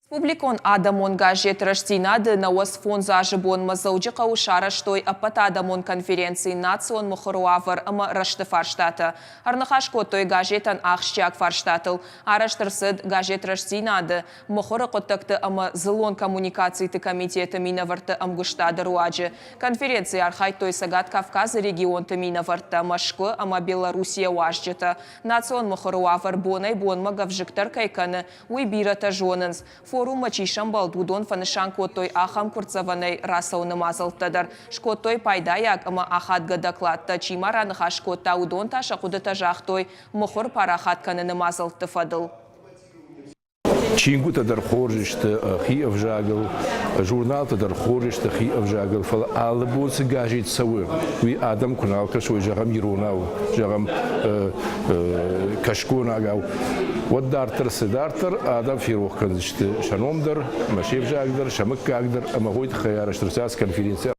Публикон Адамон газет Раштинады на ос фон зажибон мазауджи каушара штой апат Адамон конференции национ мухаруавар ама Раштефарштата. Арнахашко той газетан ахщак фарштатл. Араштырсыд газет Раштинады. Мухара коттакты ама зылон коммуникации ты комитета минаварта амгуштады руаджи. Конференция архай той сагат Кавказа регион ты минаварта Машко ама Белоруссия уажджета. Национ мухаруавар бонай бонма гавжиктар кайканы уйбирата жонынс. Форум мачишам балдудон фанышан коттой ахам курцаванай расауны мазалтадар. Шкоттой пайдаяк ама ахатга докладта чимараныха шкотта удон таша кудыта жахтой мухур парахатканы мазалты фадыл. Чингу тадар хоржишта хи авжагал, журнал тадар хоржишта хи авжагал, фал албонс гажит савы. Ви Адам куналка шой жагам иронау, жагам кашконагау. Вот дартер седартер Адам фирох канзишта шаномдар, машев жагдар, шамак кагдар, ама гойт хаяраштырсас конференция.